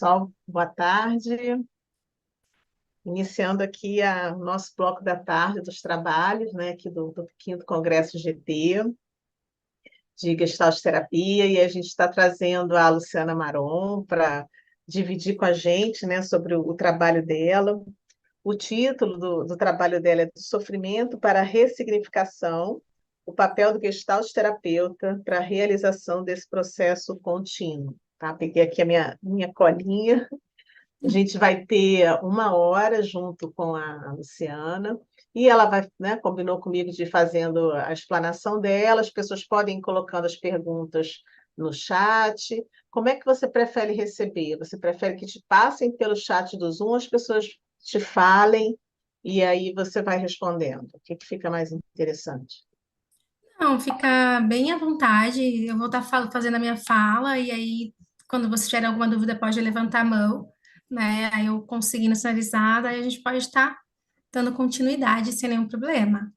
Pessoal, boa tarde. Iniciando aqui o nosso bloco da tarde dos trabalhos, né, aqui do 5º Congresso GT, de Gestalt Terapia, e a gente está trazendo a Luciana Maron para dividir com a gente, né, sobre o trabalho dela. O título do trabalho dela é Do Sofrimento para a Ressignificação, o papel do Gestalt terapeuta para a realização desse processo contínuo. Tá? Peguei aqui a minha colinha. A gente vai ter 1 hora junto com a Luciana, e ela vai, né, combinou comigo de ir fazendo a explanação dela, as pessoas podem ir colocando as perguntas no chat. Como é que você prefere receber? Você prefere que te passem pelo chat do Zoom, as pessoas te falem, e aí você vai respondendo? O que fica mais interessante? Não, fica bem à vontade. Eu vou estar fazendo a minha fala, e aí, quando você tiver alguma dúvida, pode levantar a mão, né? Aí eu conseguindo sinalizar, aí a gente pode estar dando continuidade sem nenhum problema.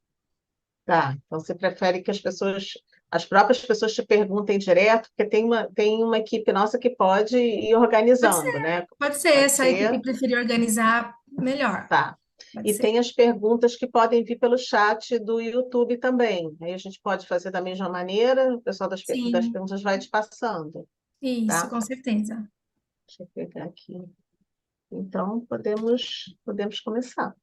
Tá, então você prefere que as próprias pessoas te perguntem direto, porque tem uma equipe nossa que pode ir Pode organizando, ser, né? pode ser. Pode Se a equipe ser? preferir organizar, melhor. Tá. Pode E ser. tem as perguntas que podem vir pelo chat do YouTube também. Aí a gente pode fazer da mesma maneira, o pessoal das Sim, perguntas vai te passando, isso, tá? com certeza. Deixa eu pegar aqui. Então, podemos começar.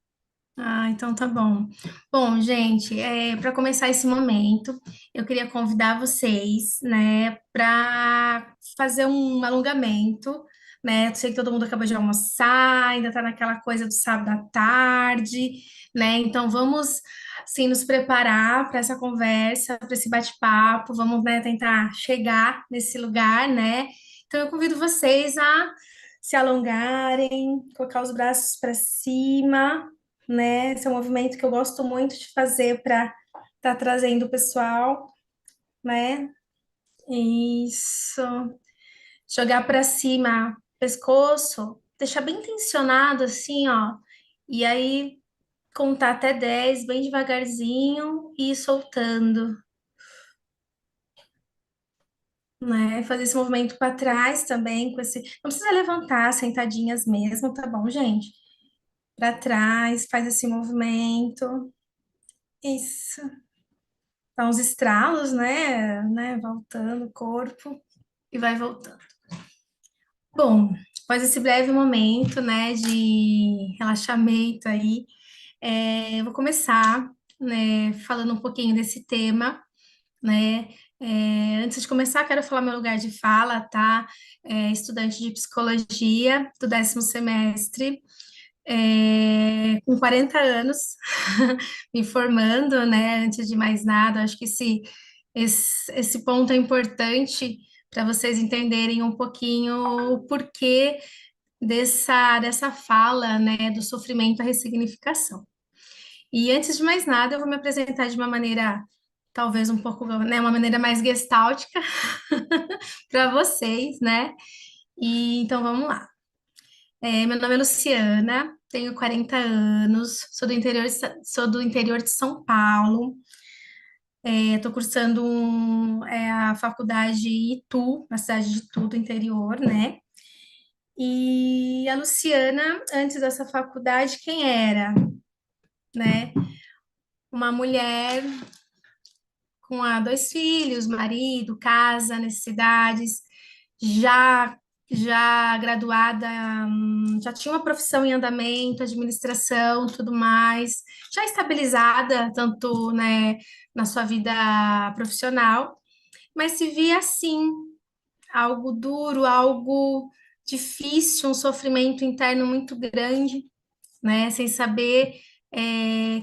Ah, então tá bom. Bom, gente, para começar esse momento, eu queria convidar vocês, né, para fazer um alongamento, né? Eu sei que todo mundo acabou de almoçar, ainda tá naquela coisa do sábado à tarde, né? Então vamos, assim, nos preparar para essa conversa, para esse bate-papo, vamos, né, tentar chegar nesse lugar, né? Então eu convido vocês a se alongarem, colocar os braços para cima, né? Esse é um movimento que eu gosto muito de fazer para estar trazendo o pessoal, né? Isso. Jogar para cima, pescoço, deixar bem tensionado assim, ó. E aí contar até 10 bem devagarzinho e ir soltando, né? Fazer esse movimento para trás também, com esse. Não precisa levantar, sentadinhas mesmo, tá bom, gente? Para trás, faz esse movimento. Isso. Dá uns estralos, né? Voltando o corpo e vai voltando. Bom, após esse breve momento, né, de relaxamento aí, eu vou começar, né, falando um pouquinho desse tema, né? Antes de começar, quero falar meu lugar de fala, tá? Estudante de psicologia do 10º semestre, com 40 anos, me formando, né? Antes de mais nada, acho que esse ponto é importante para vocês entenderem um pouquinho o porquê dessa fala, né? Do sofrimento à ressignificação. E antes de mais nada, eu vou me apresentar de uma maneira, talvez um pouco, né? Uma maneira mais gestáltica para vocês, né? E então vamos lá. Meu nome é Luciana, tenho 40 anos, sou do interior de São Paulo. Estou cursando a faculdade Itu, na cidade de Itu, do interior, né? E a Luciana, antes dessa faculdade, quem era, né? Uma mulher com 2 filhos, marido, casa, necessidades, já já graduada, já tinha uma profissão em andamento, administração, tudo mais, já estabilizada, tanto, né, na sua vida profissional, mas se via assim, algo duro, algo difícil, um sofrimento interno muito grande, né, sem saber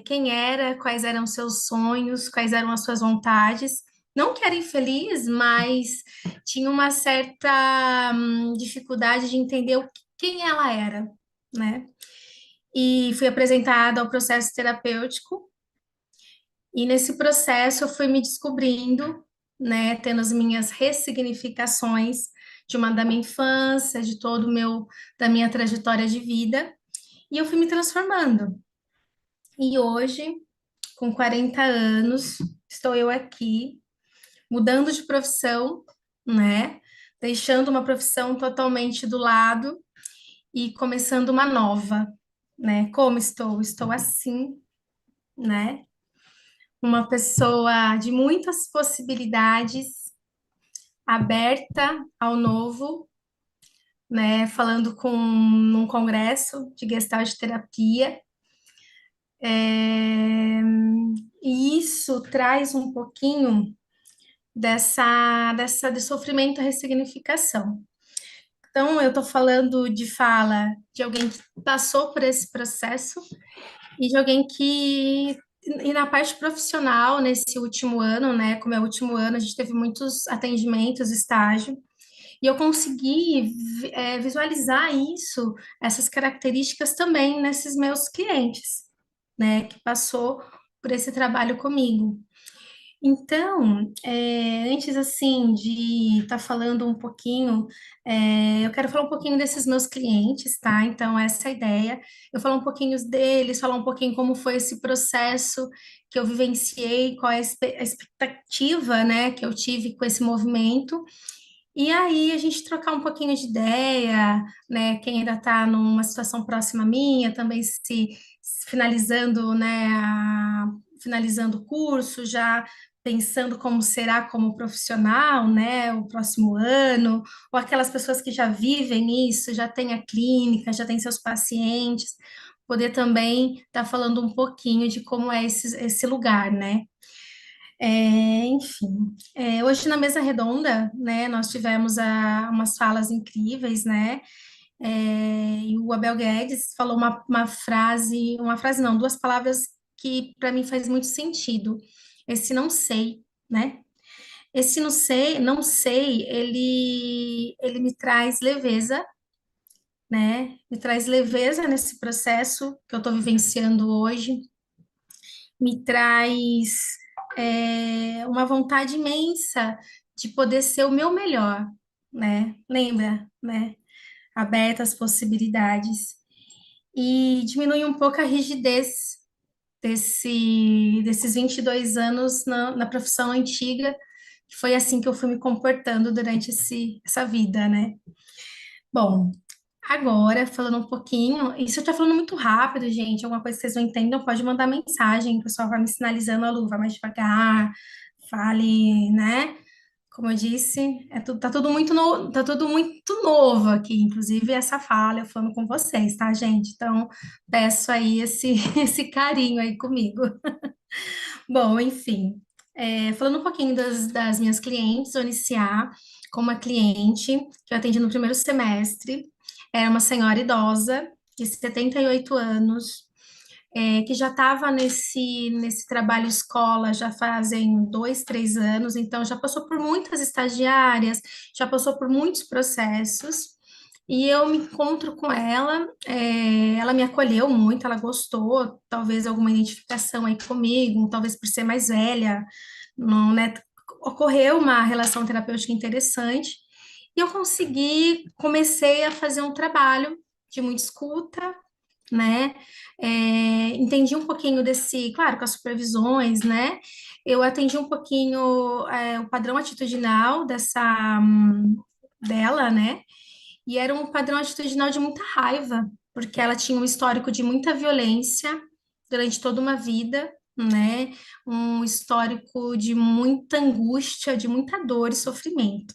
quem era, quais eram seus sonhos, quais eram as suas vontades. Não que era infeliz, mas tinha uma certa dificuldade de entender quem ela era, né? E fui apresentada ao processo terapêutico, e nesse processo eu fui me descobrindo, né, tendo as minhas ressignificações de uma da minha infância, de todo o da minha trajetória de vida, e eu fui me transformando. E hoje, com 40 anos, estou eu aqui, mudando de profissão, né? Deixando uma profissão totalmente do lado e começando uma nova, né? Como estou? Estou assim, né? Uma pessoa de muitas possibilidades, aberta ao novo, né? Falando com num congresso de Gestalt terapia. É, e isso traz um pouquinho de sofrimento à ressignificação. Então, eu estou falando de fala de alguém que passou por esse processo e de alguém que, e na parte profissional, nesse último ano, né, como é o último ano, a gente teve muitos atendimentos, estágio, e eu consegui visualizar isso, essas características também nesses meus clientes, né, que passou por esse trabalho comigo. Então, antes assim de estar falando um pouquinho, eu quero falar um pouquinho desses meus clientes, tá? Então, essa é a ideia. Eu falar um pouquinho deles, falar um pouquinho como foi esse processo que eu vivenciei, qual é a expectativa, né, que eu tive com esse movimento. E aí a gente trocar um pouquinho de ideia, né? Quem ainda está numa situação próxima à minha, também se finalizando, né? Finalizando o curso, já pensando como será como profissional, né? O próximo ano, ou aquelas pessoas que já vivem isso, já têm a clínica, já têm seus pacientes, poder também estar falando um pouquinho de como é esse lugar, né? Enfim, hoje na mesa redonda, né, nós tivemos umas falas incríveis, né, e o Abel Guedes falou uma frase não, duas palavras que para mim faz muito sentido. Esse não sei, né? Esse não sei, ele me traz leveza, né? Me traz leveza nesse processo que eu estou vivenciando hoje, me traz uma vontade imensa de poder ser o meu melhor, né? Lembra, né? Aberta às possibilidades. E diminui um pouco a rigidez desses 22 anos na profissão antiga, que foi assim que eu fui me comportando durante essa vida, né? Bom, agora, falando um pouquinho, isso eu tô falando muito rápido, gente. Alguma coisa que vocês não entendam, pode mandar mensagem, o pessoal vai me sinalizando, a Lu, vai mais devagar, fale, né? Como eu disse, tá tudo muito novo aqui, inclusive essa fala, eu falando com vocês, tá, gente? Então, peço aí esse carinho aí comigo. Bom, enfim, falando um pouquinho das minhas clientes, vou iniciar com uma cliente que eu atendi no primeiro semestre. Era uma senhora idosa, de 78 anos, que já estava nesse trabalho escola já fazem 2, 3 anos, então já passou por muitas estagiárias, já passou por muitos processos. E eu me encontro com ela, ela me acolheu muito, ela gostou, talvez alguma identificação aí comigo, talvez por ser mais velha, não, né? Ocorreu uma relação terapêutica interessante, e eu comecei a fazer um trabalho de muita escuta, né? Entendi um pouquinho claro, com as supervisões, né? Eu atendi um pouquinho o padrão atitudinal dela, né? E era um padrão atitudinal de muita raiva, porque ela tinha um histórico de muita violência durante toda uma vida, né? Um histórico de muita angústia, de muita dor e sofrimento.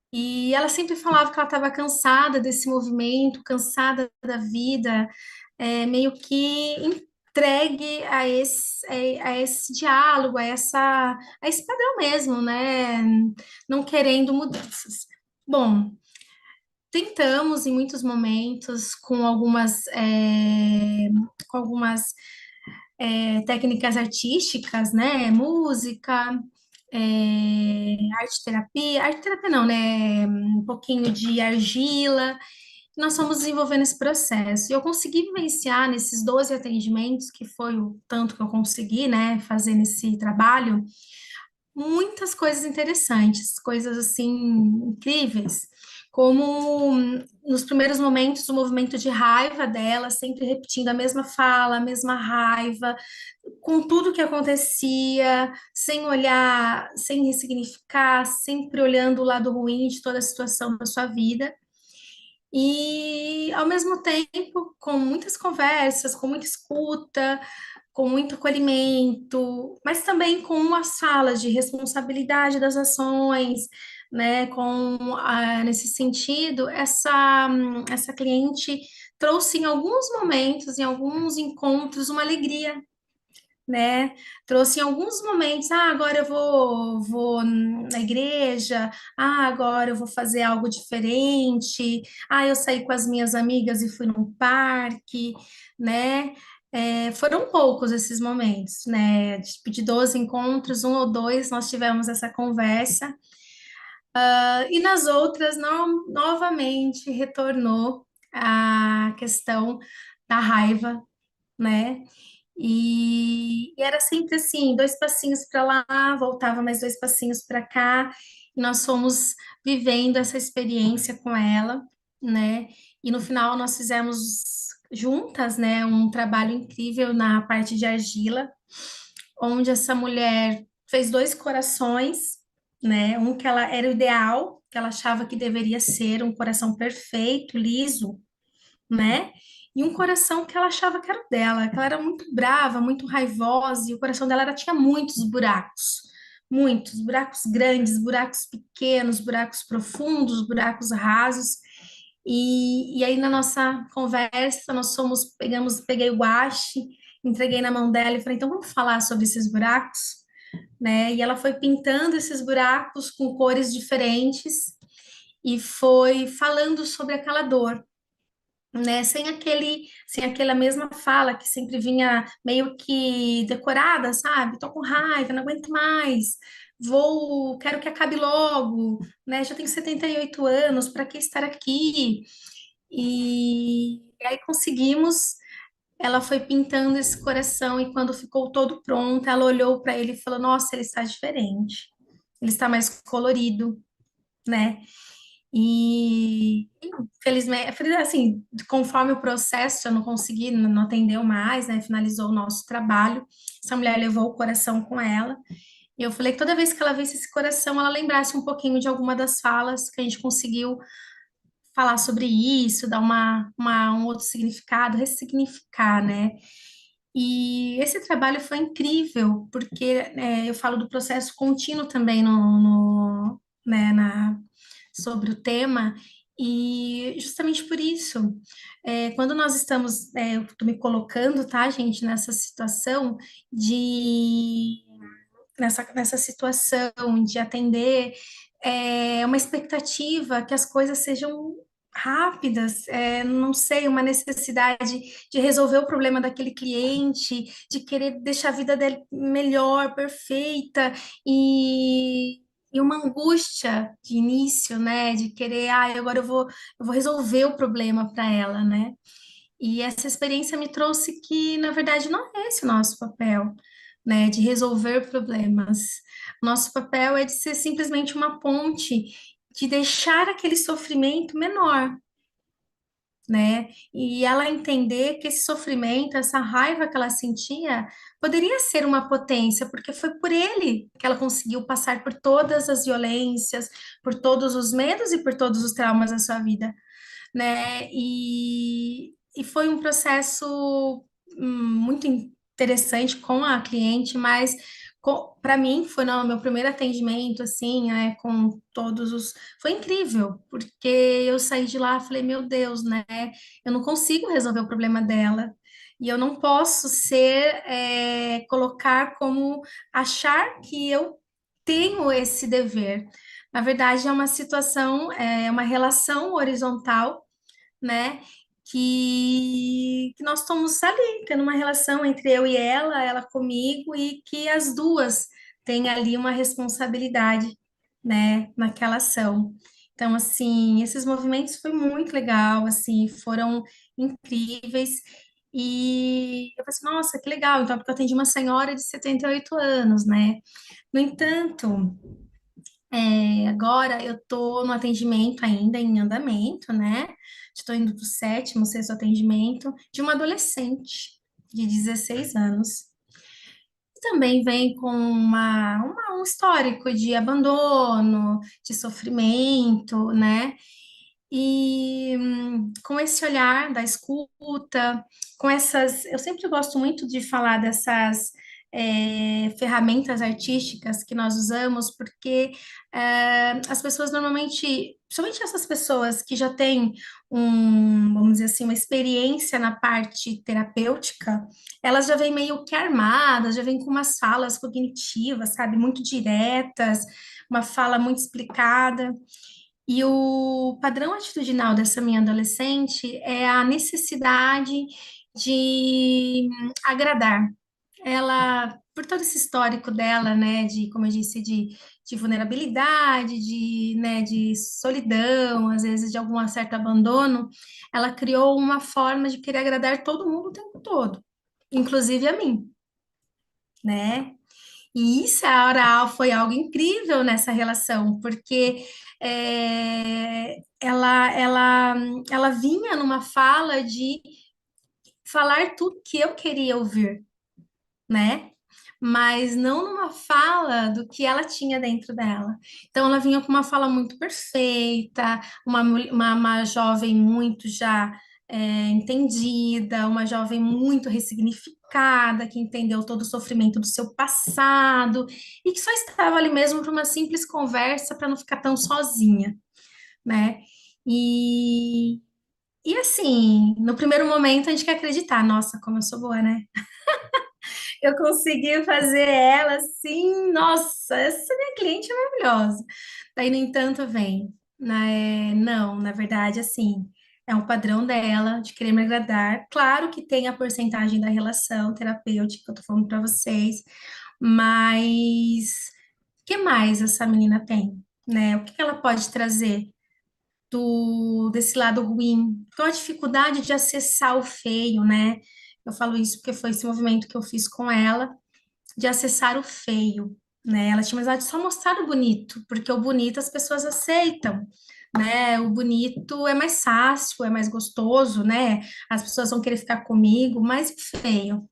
E ela sempre falava que ela estava cansada desse movimento, cansada da vida, meio que entregue a esse diálogo, a esse padrão mesmo, né? Não querendo mudanças. Bom, tentamos em muitos momentos com algumas técnicas artísticas, né? Música, arte terapia não, né? Um pouquinho de argila. Nós fomos desenvolvendo esse processo. E eu consegui vivenciar nesses 12 atendimentos, que foi o tanto que eu consegui, né, fazer nesse trabalho, muitas coisas interessantes, coisas assim incríveis, como nos primeiros momentos o movimento de raiva dela, sempre repetindo a mesma fala, a mesma raiva, com tudo que acontecia, sem olhar, sem ressignificar, sempre olhando o lado ruim de toda a situação da sua vida. E ao mesmo tempo, com muitas conversas, com muita escuta, com muito acolhimento, mas também com uma sala de responsabilidade das ações, né? Nesse sentido, essa cliente trouxe em alguns momentos, em alguns encontros, uma alegria, né? Trouxe em alguns momentos, agora eu vou na igreja, agora eu vou fazer algo diferente, eu saí com as minhas amigas e fui num parque, né? Foram poucos esses momentos, né? De 12 encontros, um ou dois nós tivemos essa conversa, e nas outras, novamente, retornou a questão da raiva, né? E era sempre assim, dois passinhos para lá, voltava mais dois passinhos para cá, e nós fomos vivendo essa experiência com ela, né? E no final nós fizemos juntas, né, um trabalho incrível na parte de argila, onde essa mulher fez dois corações, né? Um que ela era o ideal, que ela achava que deveria ser um coração perfeito, liso, né? E um coração que ela achava que era o dela, que ela era muito brava, muito raivosa, e o coração dela tinha muitos buracos grandes, buracos pequenos, buracos profundos, buracos rasos. E aí na nossa conversa peguei o guache, entreguei na mão dela e falei, então vamos falar sobre esses buracos, né? E ela foi pintando esses buracos com cores diferentes e foi falando sobre aquela dor, né? Sem aquela mesma fala que sempre vinha meio que decorada, sabe? Tô com raiva, não aguento mais. Quero que acabe logo, né? Já tenho 78 anos, para que estar aqui? E aí conseguimos. Ela foi pintando esse coração e quando ficou todo pronto, ela olhou para ele e falou: Nossa, ele está diferente. Ele está mais colorido, né? E, infelizmente, assim, conforme o processo, eu não consegui, não atendeu mais, né? Finalizou o nosso trabalho. Essa mulher levou o coração com ela. E eu falei que toda vez que ela visse esse coração, ela lembrasse um pouquinho de alguma das falas que a gente conseguiu falar sobre isso, dar um outro significado, ressignificar, né? E esse trabalho foi incrível, porque eu falo do processo contínuo também né, sobre o tema, e justamente por isso, quando nós estamos, eu estou me colocando, tá, gente, de, nessa situação de atender, uma expectativa que as coisas sejam rápidas, não sei, uma necessidade de resolver o problema daquele cliente, de querer deixar a vida dele melhor, perfeita, e uma angústia de início, né, de querer, agora eu vou resolver o problema para ela, né? E essa experiência me trouxe que, na verdade, não é esse o nosso papel, né, de resolver problemas. Nosso papel é de ser simplesmente uma ponte, de deixar aquele sofrimento menor, né? E ela entender que esse sofrimento, essa raiva que ela sentia, poderia ser uma potência, porque foi por ele que ela conseguiu passar por todas as violências, por todos os medos e por todos os traumas da sua vida, né? E foi um processo muito interessante com a cliente, mas para mim foi no meu primeiro atendimento, assim, com todos os. Foi incrível, porque eu saí de lá e falei, meu Deus, né? Eu não consigo resolver o problema dela. E eu não posso colocar como achar que eu tenho esse dever. Na verdade, é uma situação, é uma relação horizontal, né? Que nós estamos ali, tendo uma relação entre eu e ela comigo, e que as duas têm ali uma responsabilidade, né, naquela ação. Então, assim, esses movimentos foi muito legal, assim, foram incríveis. E eu falei assim, nossa, que legal, então, porque eu atendi uma senhora de 78 anos, né? No entanto, agora eu estou no atendimento ainda em andamento, né? Estou indo para o sétimo, sexto atendimento de uma adolescente de 16 anos. Também vem com um histórico de abandono, de sofrimento, né? E com esse olhar da escuta, com essas, eu sempre gosto muito de falar dessas ferramentas artísticas que nós usamos, porque as pessoas normalmente, principalmente essas pessoas que já têm vamos dizer assim, uma experiência na parte terapêutica, elas já vêm meio que armadas, já vêm com umas falas cognitivas, sabe, muito diretas, uma fala muito explicada. E o padrão atitudinal dessa minha adolescente é a necessidade de agradar. Ela, por todo esse histórico dela, né, de, como eu disse, de vulnerabilidade, né, de solidão, às vezes de algum certo abandono, ela criou uma forma de querer agradar todo mundo o tempo todo, inclusive a mim, né? E isso foi algo incrível nessa relação, porque ela vinha numa fala de falar tudo que eu queria ouvir, né? Mas não numa fala do que ela tinha dentro dela. Então, ela vinha com uma fala muito perfeita, uma jovem muito já entendida, uma jovem muito ressignificada, que entendeu todo o sofrimento do seu passado e que só estava ali mesmo para uma simples conversa, para não ficar tão sozinha, né? E, e assim, no primeiro momento a gente quer acreditar, nossa, como eu sou boa, né? Eu consegui fazer ela assim, nossa, essa minha cliente é maravilhosa. Daí, no entanto, vem, né? Não, na verdade, assim, é um padrão dela de querer me agradar. Claro que tem a porcentagem da relação terapêutica que eu tô falando para vocês, mas o que mais essa menina tem, né? O que que ela pode trazer desse lado ruim? Então, a dificuldade de acessar o feio, né? Eu falo isso porque foi esse movimento que eu fiz com ela de acessar o feio, né? Ela tinha mais de só mostrar o bonito, porque o bonito as pessoas aceitam, né? O bonito é mais fácil, é mais gostoso, né? As pessoas vão querer ficar comigo, mas o feio,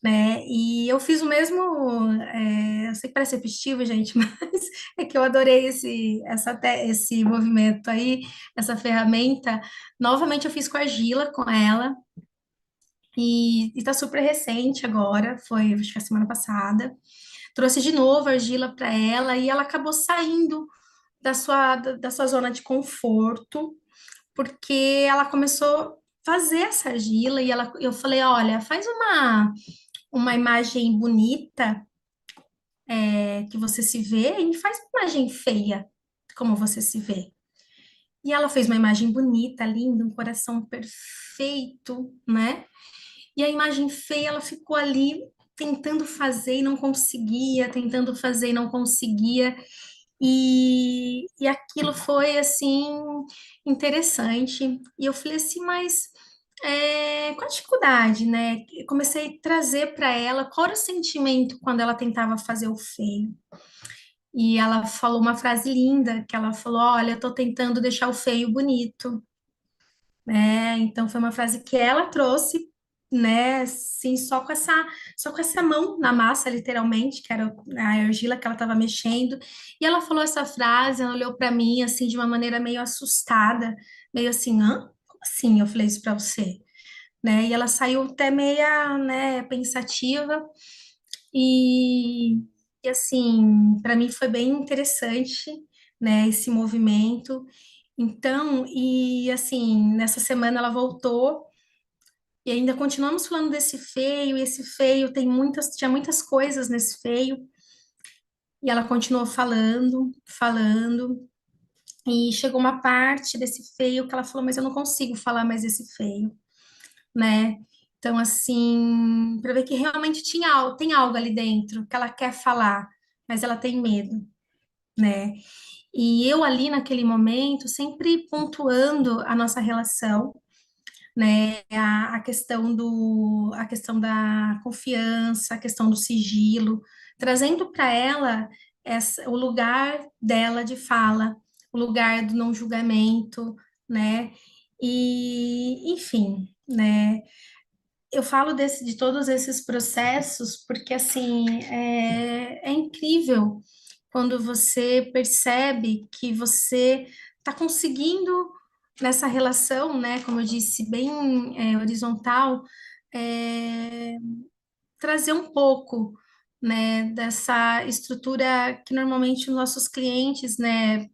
né? E eu fiz o mesmo, eu sei que parece repetitivo, gente, mas é que eu adorei esse movimento aí, essa ferramenta. Novamente eu fiz com a argila, com ela, e tá super recente agora, foi acho que a semana passada. Trouxe de novo a argila para ela e ela acabou saindo da sua zona de conforto, porque ela começou a fazer essa argila e eu falei, olha, faz uma imagem bonita que você se vê e faz uma imagem feia como você se vê. E ela fez uma imagem bonita, linda, um coração perfeito, né? E a imagem feia, ela ficou ali tentando fazer e não conseguia, tentando fazer e não conseguia. E aquilo foi assim interessante. E eu falei assim, mas qual a dificuldade, né? Eu comecei a trazer para ela qual era o sentimento quando ela tentava fazer o feio. E ela falou uma frase linda, que ela falou: Olha, eu tô tentando deixar o feio bonito, né? Então foi uma frase que ela trouxe, né? Assim, só com essa mão na massa, literalmente, que era a argila que ela estava mexendo. E ela falou essa frase, ela olhou para mim assim de uma maneira meio assustada, meio assim, hã? Como assim? Eu falei isso para você, né? E ela saiu até meia, né, pensativa e, e assim, para mim foi bem interessante, né, esse movimento. Então, e assim, nessa semana ela voltou e ainda continuamos falando desse feio, e esse feio tinha muitas coisas nesse feio, e ela continuou falando, falando, e chegou uma parte desse feio que ela falou, mas eu não consigo falar mais desse feio, né? Então, assim, para ver que realmente tem algo ali dentro que ela quer falar, mas ela tem medo, né? E eu ali naquele momento, sempre pontuando a nossa relação, né? A questão da confiança, a questão do sigilo, trazendo para ela o lugar dela de fala, o lugar do não julgamento, né? E, enfim, né? Eu falo de todos esses processos porque, assim, é incrível quando você percebe que você está conseguindo nessa relação, né, como eu disse, bem horizontal, é, trazer um pouco, né, dessa estrutura que normalmente os nossos clientes, né,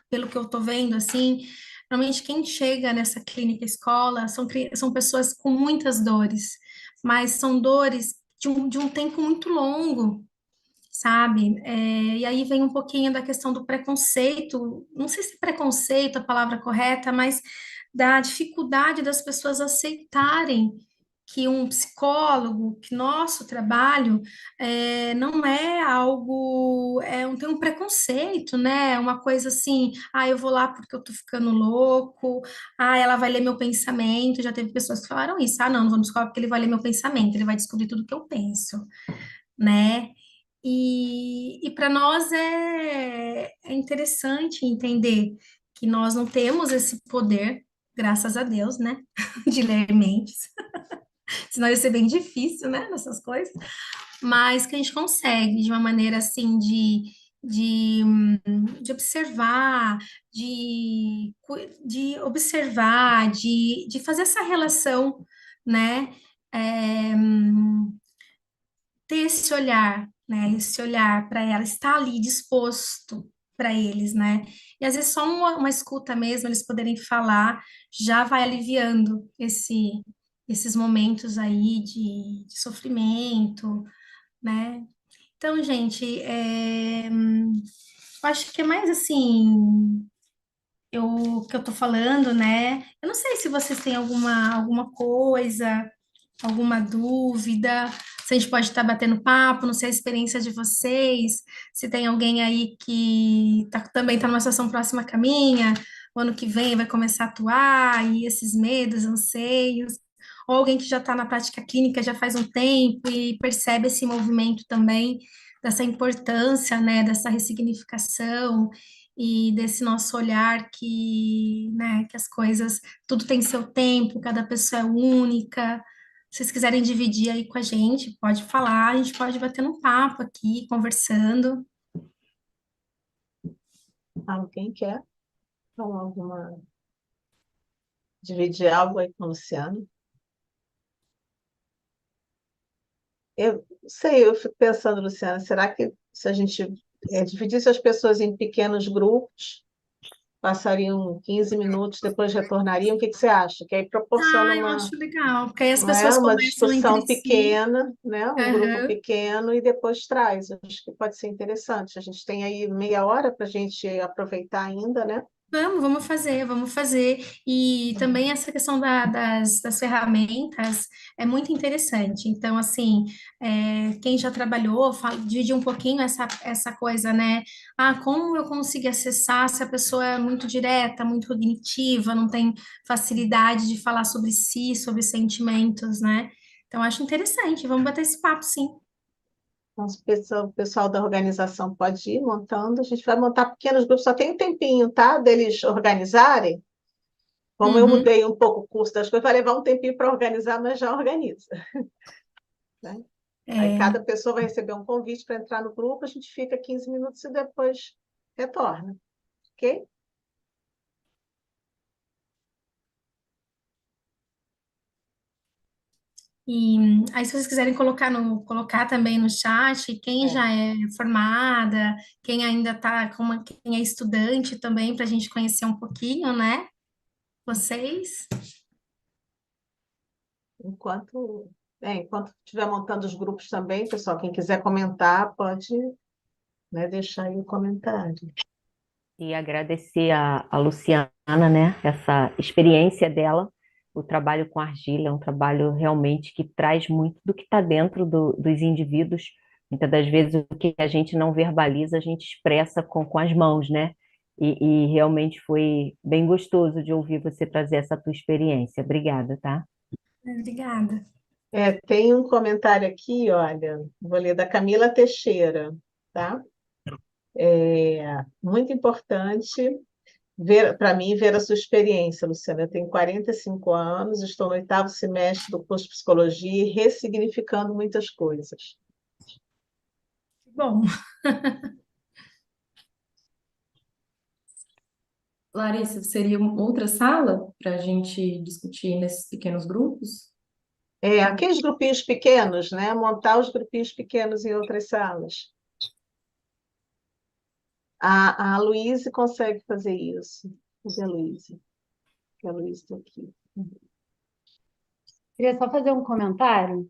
pelo que eu estou vendo, assim, normalmente quem chega nessa clínica escola são pessoas com muitas dores, mas são dores de um tempo muito longo, sabe? E aí vem um pouquinho da questão do preconceito, não sei se preconceito é a palavra correta, mas da dificuldade das pessoas aceitarem que um psicólogo, que nosso trabalho não é algo, tem um preconceito, né? Uma coisa assim, eu vou lá porque eu tô ficando louco, ela vai ler meu pensamento, já teve pessoas que falaram isso, não, não vou no psicólogo porque ele vai ler meu pensamento, ele vai descobrir tudo que eu penso, né? E para nós é interessante entender que nós não temos esse poder, graças a Deus, né? De ler mentes, senão ia ser bem difícil, né? Nessas coisas, mas que a gente consegue de uma maneira assim de, de observar, de observar, de fazer essa relação, né? É, ter esse olhar, né? Esse olhar para ela, estar ali disposto para eles, né? E às vezes só uma escuta mesmo, eles poderem falar, já vai aliviando esses momentos aí de sofrimento, né? Então, gente, eu acho que é mais assim, que eu tô falando, né? Eu não sei se vocês têm alguma coisa, alguma dúvida, se a gente pode estar batendo papo, não sei a experiência de vocês, se tem alguém aí que também está numa situação próxima à minha, o ano que vem vai começar a atuar, e esses medos, anseios, ou alguém que já está na prática clínica já faz um tempo e percebe esse movimento também, dessa importância, né, dessa ressignificação e desse nosso olhar que, né, que as coisas, tudo tem seu tempo, cada pessoa é única. Se vocês quiserem dividir aí com a gente, pode falar, a gente pode bater um papo aqui, conversando. Alguém quer falar alguma, dividir algo aí com o Luciano? Eu não sei, eu fico pensando, Luciana, será que se a gente dividisse as pessoas em pequenos grupos, passariam 15 minutos, depois retornariam, o que que você acha? Que aí proporciona Eu uma, acho legal, porque aí as não é, pessoas uma conversam entre discussão si. pequena, né? Um grupo Aham. pequeno e depois traz. Eu acho que pode ser interessante. A gente tem aí meia hora para a gente aproveitar ainda, né? Vamos fazer, vamos fazer. E também essa questão das ferramentas é muito interessante. Então, assim, quem já trabalhou, divide um pouquinho essa coisa, né? Como eu consigo acessar se a pessoa é muito direta, muito cognitiva, não tem facilidade de falar sobre si, sobre sentimentos, né? Então, acho interessante. Vamos bater esse papo, sim. Então, o pessoal da organização pode ir montando. A gente vai montar pequenos grupos, só tem um tempinho, tá? Deles organizarem. Como eu Uhum. mudei um pouco o curso das coisas, vai levar um tempinho para organizar, mas já organiza, né? Aí É, cada pessoa vai receber um convite para entrar no grupo, a gente fica 15 minutos e depois retorna, ok? E aí, se vocês quiserem colocar também no chat, quem É. já é formada, quem ainda está, quem é estudante também, para a gente conhecer um pouquinho, né? Vocês. Enquanto estiver montando os grupos também, pessoal, quem quiser comentar, pode, né, deixar aí o comentário. E agradecer a Luciana, né, essa experiência dela. O trabalho com argila é um trabalho realmente que traz muito do que está dentro dos indivíduos. Muitas das vezes o que a gente não verbaliza, a gente expressa com as mãos, né? E realmente foi bem gostoso de ouvir você trazer essa tua experiência. Obrigada, tá? Obrigada. Tem um comentário aqui, olha, vou ler da Camila Teixeira, tá? Muito importante ver, para mim, ver a sua experiência, Luciana. Eu tenho 45 anos, estou no oitavo semestre do curso de psicologia e ressignificando muitas coisas. Bom, Larissa, seria uma outra sala para a gente discutir nesses pequenos grupos? Aqueles grupinhos pequenos, né? Montar os grupinhos pequenos em outras salas. A Luíse consegue fazer isso. Cadê a Luíse? Que a Luíse está aqui. Queria só fazer um comentário.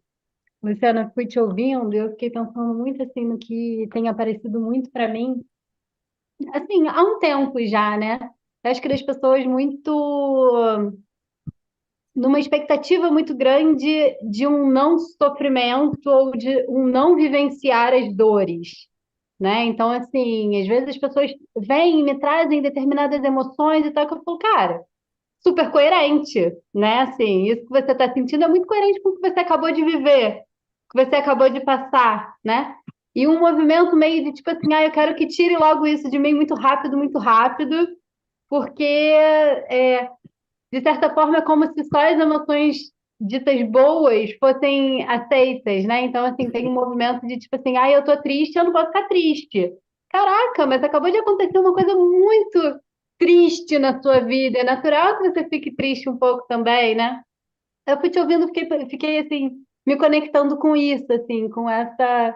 Luciana, fui te ouvindo e eu fiquei pensando muito assim no que tem aparecido muito para mim, assim, há um tempo já, né? Eu acho que das pessoas muito numa expectativa muito grande de um não sofrimento ou de um não vivenciar as dores, né? Então, assim, às vezes as pessoas vêm e me trazem determinadas emoções e tal, que eu falo, cara, super coerente, né? Assim, isso que você está sentindo é muito coerente com o que você acabou de viver, que você acabou de passar, né? E um movimento meio de tipo assim, eu quero que tire logo isso de mim muito rápido, porque de certa forma é como se só as emoções ditas boas fossem aceitas, né? Então, assim, tem um movimento de tipo assim, eu tô triste, eu não posso ficar triste. Caraca, mas acabou de acontecer uma coisa muito triste na sua vida. É natural que você fique triste um pouco também, né? Eu fui te ouvindo, fiquei assim, me conectando com isso, assim, com essa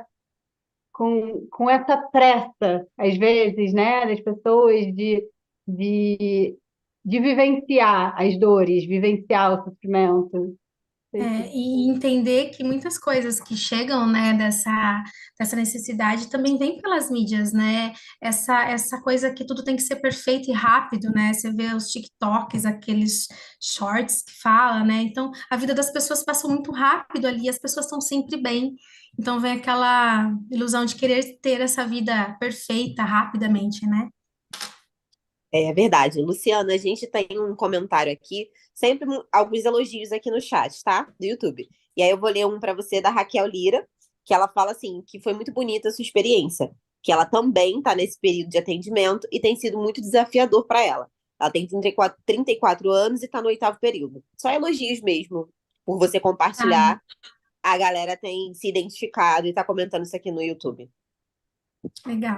pressa, às vezes, né, das pessoas de, de vivenciar as dores, vivenciar o sofrimento. E entender que muitas coisas que chegam, né, dessa necessidade também vem pelas mídias, né? Essa coisa que tudo tem que ser perfeito e rápido, né? Você vê os TikToks, aqueles shorts que fala, né? Então, a vida das pessoas passa muito rápido ali, as pessoas estão sempre bem. Então, vem aquela ilusão de querer ter essa vida perfeita rapidamente, né? É verdade. Luciana, a gente tem um comentário aqui, sempre alguns elogios aqui no chat, tá? Do YouTube. E aí eu vou ler um para você da Raquel Lira, que ela fala assim, que foi muito bonita a sua experiência, que ela também tá nesse período de atendimento e tem sido muito desafiador para ela. Ela tem 34 anos e tá no oitavo período. Só elogios mesmo por você Ah, compartilhar. A galera tem se identificado e tá comentando isso aqui no YouTube. legal.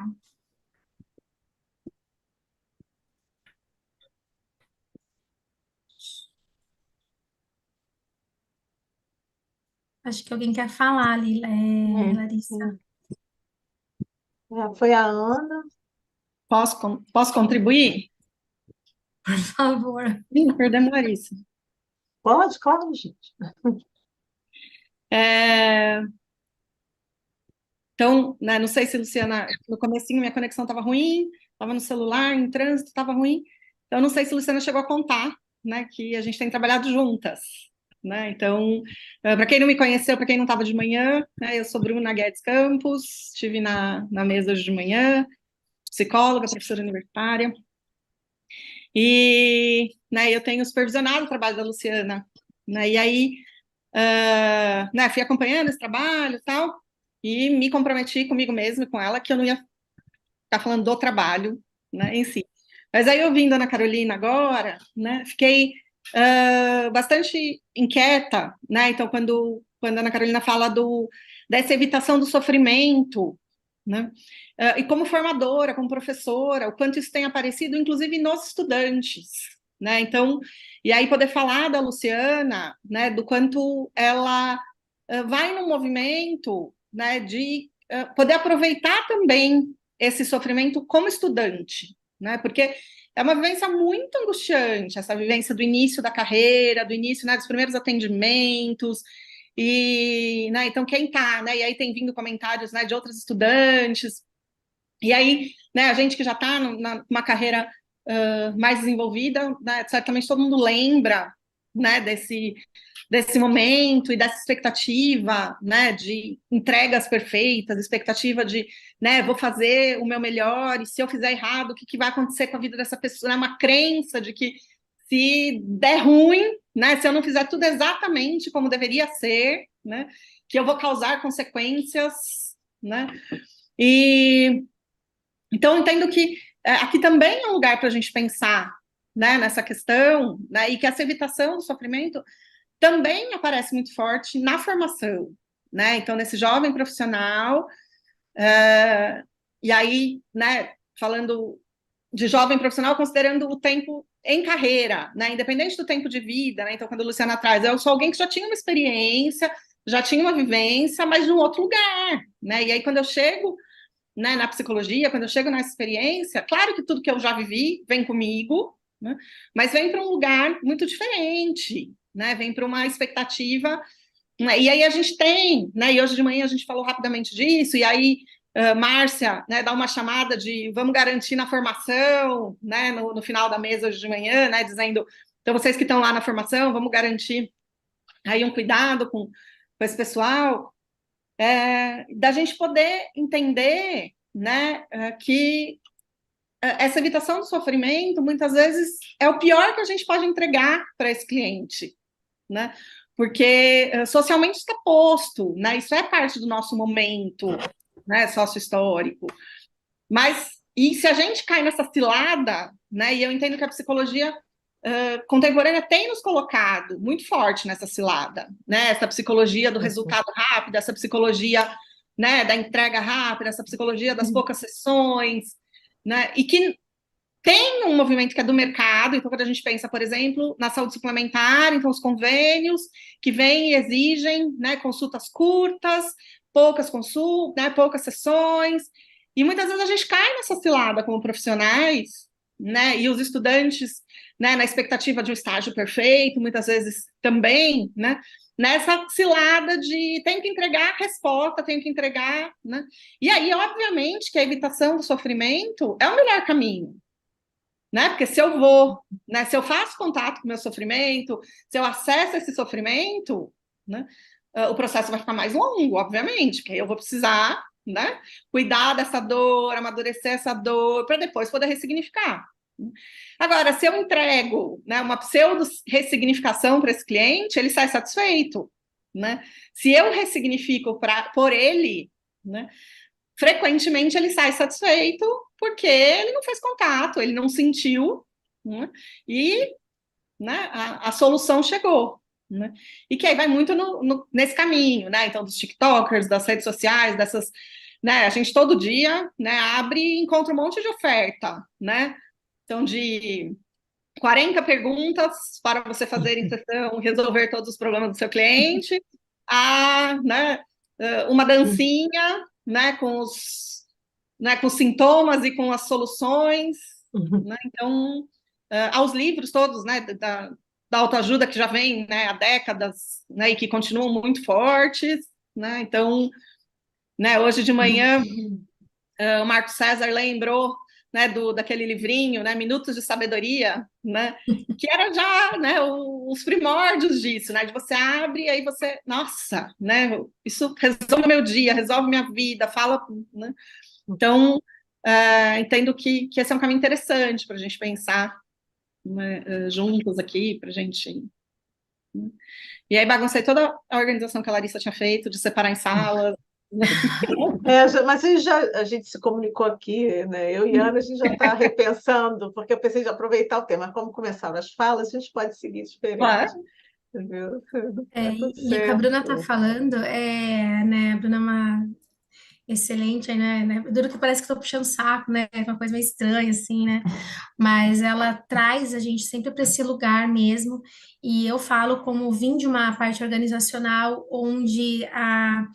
Acho que alguém quer falar ali, Larissa, Foi a Ana. Posso contribuir? por favor. Sim, perdemos Larissa. Pode, claro, gente. É, Então, né, não sei se, Luciana, no comecinho minha conexão estava ruim, estava no celular, em trânsito, estava ruim. Então, não sei se a Luciana chegou a contar, né, que a gente tem trabalhado juntas, né? Então, para quem não me conheceu, para quem não estava de manhã, né, eu sou Bruna Guedes Campos, estive na mesa hoje de manhã, psicóloga, professora universitária, e, né, eu tenho supervisionado o trabalho da Luciana, né, e aí, né, fui acompanhando esse trabalho e tal, e me comprometi comigo mesma, com ela, que eu não ia ficar falando do trabalho, né, em si. Mas aí, ouvindo a Ana Carolina agora, né, fiquei bastante inquieta, né, então, quando a Ana Carolina fala dessa evitação do sofrimento, né, e como formadora, como professora, o quanto isso tem aparecido, inclusive, nos estudantes, né, então, e aí poder falar da Luciana, né, do quanto ela vai num movimento, né, de poder aproveitar também esse sofrimento como estudante, né, porque é uma vivência muito angustiante, essa vivência do início da carreira, do início, né, dos primeiros atendimentos, e, né, então quem tá, né, e aí tem vindo comentários, né, de outros estudantes, e aí, né, a gente que já está numa carreira mais desenvolvida, né, certamente todo mundo lembra, né, desse momento e dessa expectativa, né, de entregas perfeitas, expectativa de, né, vou fazer o meu melhor e se eu fizer errado, o que vai acontecer com a vida dessa pessoa? É uma crença de que se der ruim, né, se eu não fizer tudo exatamente como deveria ser, né, que eu vou causar consequências, né, e então entendo que aqui também é um lugar para a gente pensar, né, nessa questão, né, e que essa evitação do sofrimento também aparece muito forte na formação, né? Então, nesse jovem profissional, e aí, né, falando de jovem profissional, considerando o tempo em carreira, né? Independente do tempo de vida, né? Então, quando a Luciana traz, eu sou alguém que já tinha uma experiência, já tinha uma vivência, mas de um outro lugar, né? E aí, quando eu chego, né, na psicologia, quando eu chego nessa experiência, claro que tudo que eu já vivi vem comigo, né? Mas vem para um lugar muito diferente, né? Vem para uma expectativa, né? E aí a gente tem, né? E hoje de manhã a gente falou rapidamente disso, e aí Márcia, né, dá uma chamada de vamos garantir na formação, né, no final da mesa hoje de manhã, né, dizendo, então vocês que estão lá na formação, vamos garantir aí um cuidado com esse pessoal, da gente poder entender, né, que essa evitação do sofrimento, muitas vezes, é o pior que a gente pode entregar para esse cliente, né, porque socialmente está posto, né, isso é parte do nosso momento, né, sócio-histórico. Mas, e se a gente cai nessa cilada, né, e eu entendo que a psicologia contemporânea tem nos colocado muito forte nessa cilada, né, essa psicologia do resultado rápido, essa psicologia, né, da entrega rápida, essa psicologia das poucas sessões, né, e que tem um movimento que é do mercado, então quando a gente pensa, por exemplo, na saúde suplementar, então os convênios que vêm e exigem, né, consultas curtas, poucas consultas, né, poucas sessões, e muitas vezes a gente cai nessa cilada como profissionais, né, e os estudantes, né, na expectativa de um estágio perfeito, muitas vezes também, né, nessa cilada de tenho que entregar a resposta, tenho que entregar, né, e aí, obviamente, que a evitação do sofrimento é o melhor caminho, né? Porque se eu vou, né, se eu faço contato com o meu sofrimento, se eu acesso esse sofrimento, né, o processo vai ficar mais longo, obviamente, porque aí eu vou precisar, né, cuidar dessa dor, amadurecer essa dor, para depois poder ressignificar. Agora, se eu entrego, né, uma pseudo-ressignificação para esse cliente, ele sai satisfeito, né? Se eu ressignifico por ele, né, frequentemente ele sai satisfeito porque ele não fez contato, ele não sentiu, né? E, né, a solução chegou, né? E que aí vai muito nesse caminho, né? Então, dos TikTokers, das redes sociais, dessas, né? A gente todo dia, né, abre e encontra um monte de oferta, né? Então, de 40 perguntas para você fazer em sessão, resolver todos os problemas do seu cliente, a, né, uma dancinha, né, com os sintomas e com as soluções, né? Então, aos livros todos, né, da autoajuda que já vem, né, há décadas, né, e que continuam muito fortes, né? Então, né, hoje de manhã o Marco César lembrou, né, daquele livrinho, né, Minutos de Sabedoria, né, que era já, né, os primórdios disso, né, de você abre e aí você, nossa, né, isso resolve meu dia, resolve minha vida, fala, né, então entendo que esse é um caminho interessante para a gente pensar, né, juntos aqui, para a gente, né? E aí baguncei toda a organização que a Larissa tinha feito, de separar em salas. Mas a gente se comunicou aqui, né? Eu e Ana, a gente já está repensando, porque eu pensei de aproveitar o tema. Como começaram as falas, a gente pode seguir diferente. Claro. Entendeu? É, Tudo e o que a Bruna está certo. falando né, a Bruna é uma excelente, né, duro que parece que estou puxando saco, né, é uma coisa meio estranha, assim, né, mas ela traz a gente sempre para esse lugar mesmo, e eu falo como vim de uma parte organizacional onde a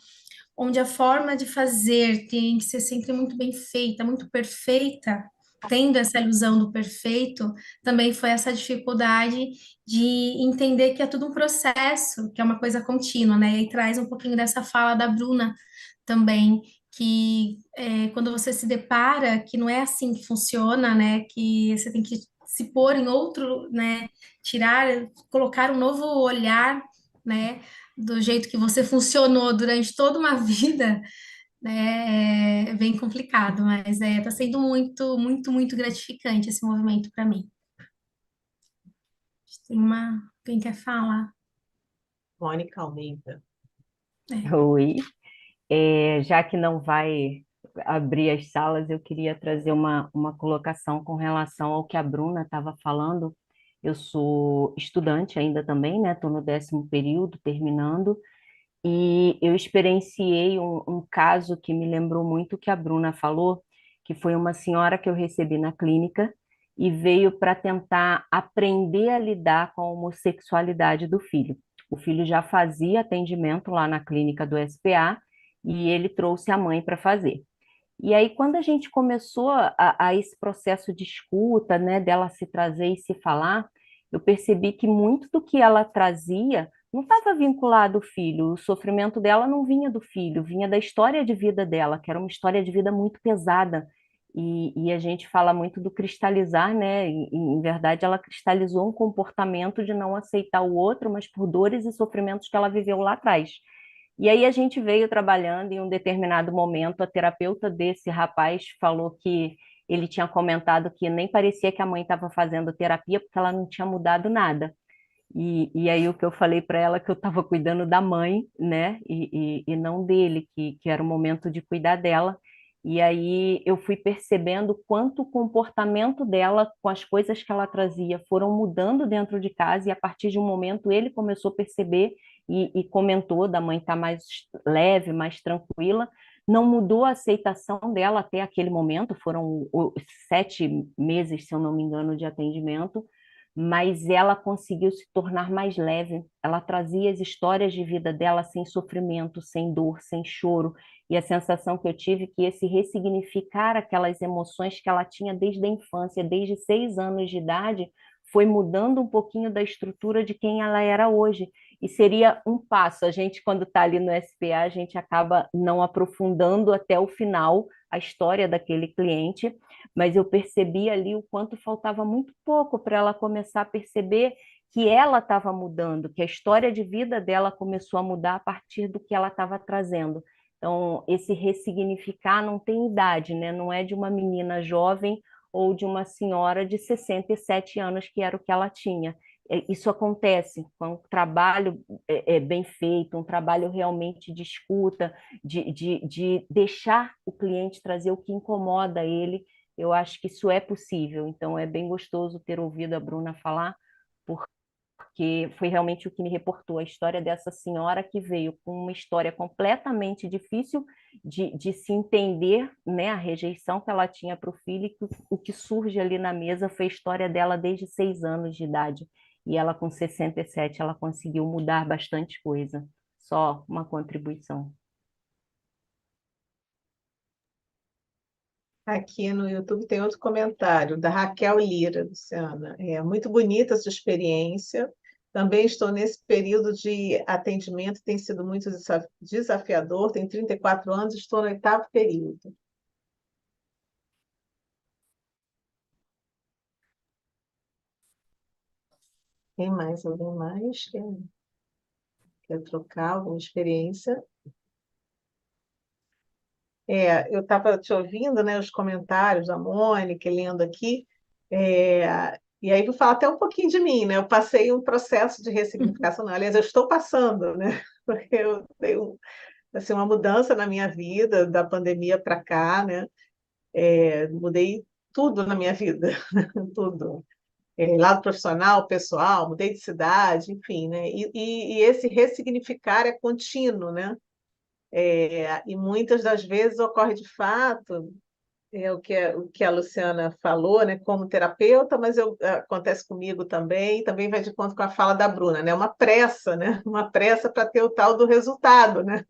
forma de fazer tem que ser sempre muito bem feita, muito perfeita, tendo essa ilusão do perfeito, também foi essa dificuldade de entender que é tudo um processo, que é uma coisa contínua, né? E traz um pouquinho dessa fala da Bruna também, que quando você se depara que não é assim que funciona, né? Que você tem que se pôr em outro, né? Colocar um novo olhar, né? Do jeito que você funcionou durante toda uma vida, né, é bem complicado, mas tá sendo muito, muito, muito gratificante esse movimento para mim. Quem quer falar? Mônica Almeida. Oi. Já que não vai abrir as salas, eu queria trazer uma colocação com relação ao que a Bruna estava falando. Eu sou estudante ainda também, né? Estou no 10º período, terminando, e eu experienciei um caso que me lembrou muito o que a Bruna falou, que foi uma senhora que eu recebi na clínica e veio para tentar aprender a lidar com a homossexualidade do filho. O filho já fazia atendimento lá na clínica do SPA e ele trouxe a mãe para fazer. E aí, quando a gente começou a esse processo de escuta, né, dela se trazer e se falar, eu percebi que muito do que ela trazia não estava vinculado ao filho, o sofrimento dela não vinha do filho, vinha da história de vida dela, que era uma história de vida muito pesada. E a gente fala muito do cristalizar, né? Em verdade, ela cristalizou um comportamento de não aceitar o outro, mas por dores e sofrimentos que ela viveu lá atrás. E aí a gente veio trabalhando em um determinado momento, a terapeuta desse rapaz falou que ele tinha comentado que nem parecia que a mãe estava fazendo terapia porque ela não tinha mudado nada. E aí o que eu falei para ela que eu estava cuidando da mãe, né, e não dele, que era o momento de cuidar dela. E aí eu fui percebendo quanto o comportamento dela com as coisas que ela trazia foram mudando dentro de casa, e a partir de um momento ele começou a perceber e comentou da mãe estar mais leve, mais tranquila. Não mudou a aceitação dela até aquele momento, foram 7 meses, se eu não me engano, de atendimento, mas ela conseguiu se tornar mais leve. Ela trazia as histórias de vida dela sem sofrimento, sem dor, sem choro, e a sensação que eu tive que esse ressignificar aquelas emoções que ela tinha desde a infância, desde 6 anos de idade, foi mudando um pouquinho da estrutura de quem ela era hoje. E seria um passo. A gente, quando está ali no SPA, a gente acaba não aprofundando até o final a história daquele cliente, mas eu percebi ali o quanto faltava muito pouco para ela começar a perceber que ela estava mudando, que a história de vida dela começou a mudar a partir do que ela estava trazendo. Então, esse ressignificar não tem idade, né? Não é de uma menina jovem ou de uma senhora de 67 anos, que era o que ela tinha. Isso acontece com um trabalho bem feito, um trabalho realmente de escuta, de deixar o cliente trazer o que incomoda ele. Eu acho que isso é possível. Então, é bem gostoso ter ouvido a Bruna falar, porque foi realmente o que me reportou, a história dessa senhora que veio com uma história completamente difícil de se entender, né, a rejeição que ela tinha para o filho, e o que surge ali na mesa foi a história dela desde 6 anos de idade. E ela, com 67, ela conseguiu mudar bastante coisa. Só uma contribuição. Aqui no YouTube tem outro comentário da Raquel Lira, Luciana. É muito bonita a sua experiência. Também estou nesse período de atendimento, tem sido muito desafiador. Tenho 34 anos, estou no 8º período. Tem mais alguém mais que quer trocar alguma experiência? Eu estava te ouvindo, né, os comentários da Mônica, lendo aqui, e aí vou falar até um pouquinho de mim, né? Eu passei um processo de ressignificação, não, aliás, eu estou passando, né? Porque eu tenho assim, uma mudança na minha vida, da pandemia para cá, né? Mudei tudo na minha vida, tudo. Lado profissional, pessoal, mudei de cidade, enfim, né? E esse ressignificar é contínuo, né? E muitas das vezes ocorre de fato, o que a Luciana falou, né, como terapeuta, mas acontece comigo também vai de conta com a fala da Bruna, né, uma pressa, né, uma pressa para ter o tal do resultado, né,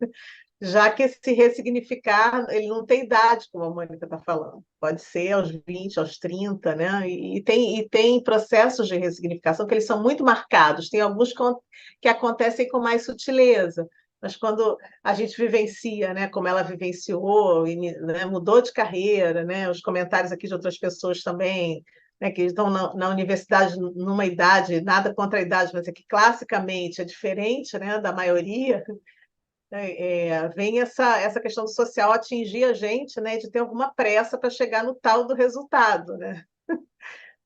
já que esse ressignificar, ele não tem idade, como a Mônica está falando, pode ser aos 20, aos 30, né, e tem processos de ressignificação que eles são muito marcados, tem alguns que acontecem com mais sutileza, mas quando a gente vivencia, né, como ela vivenciou, né, mudou de carreira, né, os comentários aqui de outras pessoas também, né, que estão na universidade numa idade, nada contra a idade, mas é que classicamente é diferente, né, da maioria, vem essa questão do social atingir a gente, né, de ter alguma pressa para chegar no tal do resultado, né?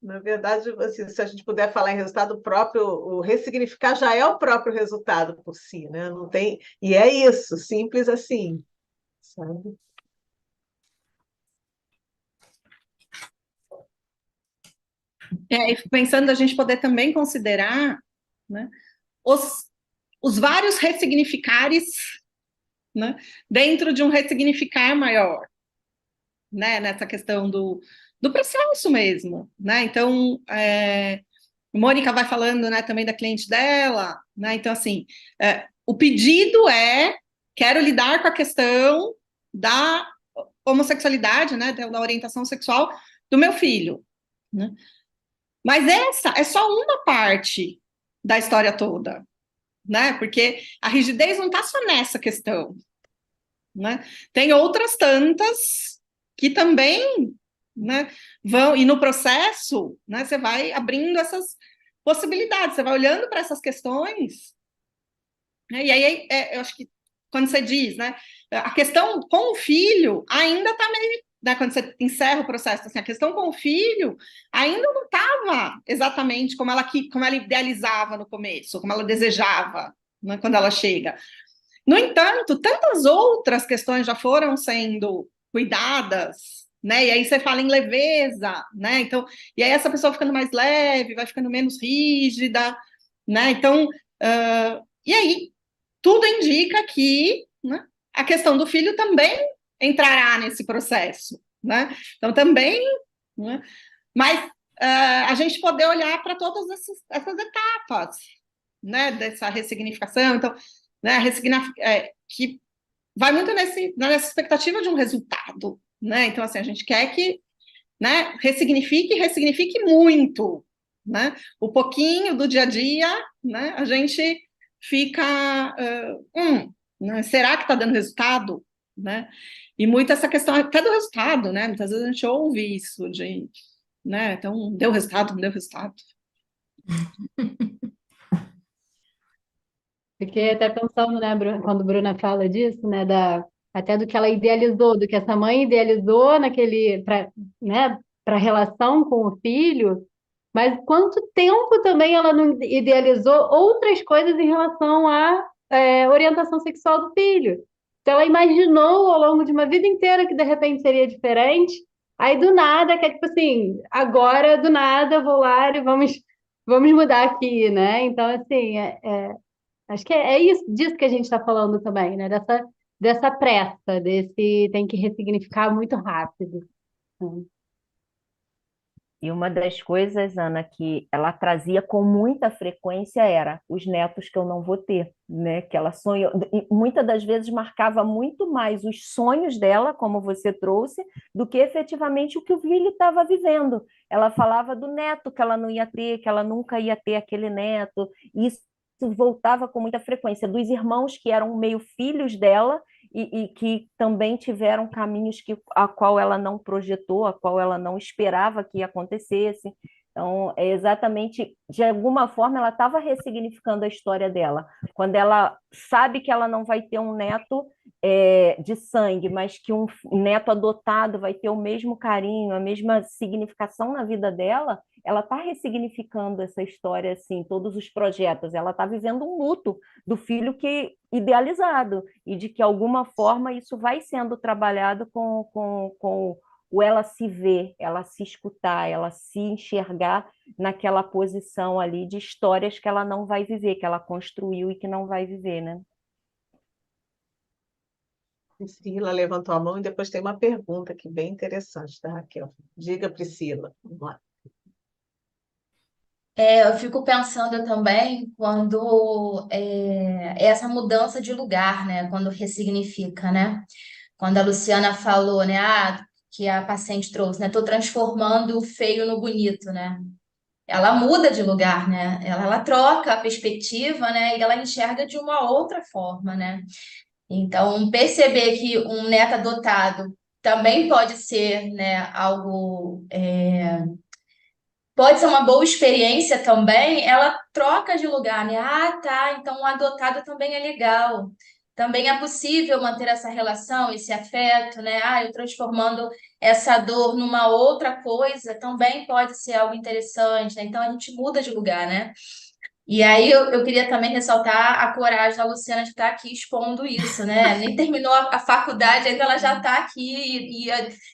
Na verdade, assim, se a gente puder falar em resultado próprio, o ressignificar já é o próprio resultado por si, né? Não tem, e é isso, simples assim, sabe? E fico pensando a gente poder também considerar, né, os vários ressignificares, né, dentro de um ressignificar maior. né, nessa questão do processo mesmo, né? Então, Mônica vai falando, né, também da cliente dela, né? Então, assim, o pedido quero lidar com a questão da homossexualidade, né, da orientação sexual do meu filho, né? Mas essa é só uma parte da história toda, né? Porque a rigidez não está só nessa questão, né? Tem outras tantas que também, né, vão, e no processo, né, você vai abrindo essas possibilidades, você vai olhando para essas questões, né, e aí eu acho que quando você diz, né, a questão com o filho ainda está meio, né, quando você encerra o processo, assim, a questão com o filho ainda não estava exatamente como ela idealizava no começo, como ela desejava, né, quando ela chega. No entanto, tantas outras questões já foram sendo cuidadas, né? E aí você fala em leveza, né? Então, e aí essa pessoa ficando mais leve, vai ficando menos rígida, né? Então, e aí tudo indica que, né, a questão do filho também entrará nesse processo, né? Então também, né? Mas a gente poder olhar para todas essas etapas, né? Dessa ressignificação, então, né? Que vai muito nessa expectativa de um resultado, né? Então, assim, a gente quer que, né, ressignifique muito, né? O pouquinho do dia a dia, né? A gente fica, né, será que está dando resultado, né? E muito essa questão até do resultado, né? Muitas vezes a gente ouve isso né? Então, deu resultado, não deu resultado. Fiquei até pensando, né, quando a Bruna fala disso, né, até do que ela idealizou, do que essa mãe idealizou né, para a relação com o filho, mas quanto tempo também ela não idealizou outras coisas em relação à orientação sexual do filho. Então, ela imaginou ao longo de uma vida inteira que de repente seria diferente, aí do nada, que é tipo assim, agora do nada eu vou lá e vamos mudar aqui, né? Então, assim, acho que é isso, disso que a gente está falando também, né? Dessa pressa, desse tem que ressignificar muito rápido. E uma das coisas, Ana, que ela trazia com muita frequência era os netos que eu não vou ter, né? Que ela sonhou, e muitas das vezes marcava muito mais os sonhos dela, como você trouxe, do que efetivamente o que o filho estava vivendo. Ela falava do neto que ela não ia ter, que ela nunca ia ter aquele neto. E isso voltava com muita frequência dos irmãos que eram meio filhos dela e que também tiveram caminhos a qual ela não projetou, a qual ela não esperava que acontecesse. Então, é exatamente, de alguma forma, ela estava ressignificando a história dela. Quando ela sabe que ela não vai ter um neto de sangue, mas que um neto adotado vai ter o mesmo carinho, a mesma significação na vida dela, ela está ressignificando essa história, assim, todos os projetos. Ela está vivendo um luto do filho que idealizado e de que, alguma forma, isso vai sendo trabalhado com o ela se ver, ela se escutar, ela se enxergar naquela posição ali de histórias que ela não vai viver, que ela construiu e que não vai viver, né? Priscila levantou a mão e depois tem uma pergunta aqui bem interessante, da Raquel. Diga, Priscila. Vamos lá. Eu fico pensando também quando essa mudança de lugar, né? Quando ressignifica, né? Quando a Luciana falou, né? Que a paciente trouxe, né? Tô transformando o feio no bonito, né? Ela muda de lugar, né? Ela troca a perspectiva, né? E ela enxerga de uma outra forma, né? Então, perceber que um neto adotado também pode ser, né? Algo pode ser uma boa experiência também, ela troca de lugar, né? Tá, então o adotado também é legal. Também é possível manter essa relação, esse afeto, né? Eu transformando essa dor numa outra coisa também pode ser algo interessante, né? Então a gente muda de lugar, né? E aí eu queria também ressaltar a coragem da Luciana de estar aqui expondo isso, né? Nem terminou a faculdade, ainda ela já está aqui.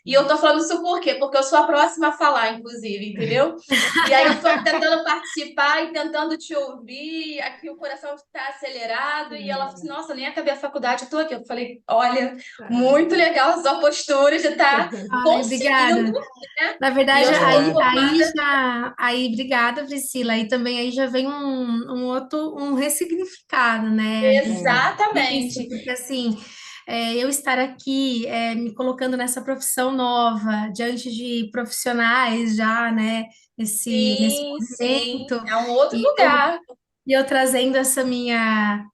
E eu tô falando isso por quê? Porque eu sou a próxima a falar, inclusive, entendeu? E aí eu tô tentando participar e tentando te ouvir, e aqui o coração está acelerado, e ela falou assim, nossa, nem acabei a faculdade, eu tô aqui. Eu falei, olha, muito legal a sua postura de estar Ai, conseguindo, obrigada. né? Na E verdade, eu sou É, formada. obrigada, Priscila. Aí também aí já vem um outro, um ressignificado, né? é. Isso, Exatamente. porque assim, eu estar aqui, me colocando nessa profissão nova, diante de profissionais já, né, nesse Sim, sim. momento, É um outro e lugar. eu trazendo essa minha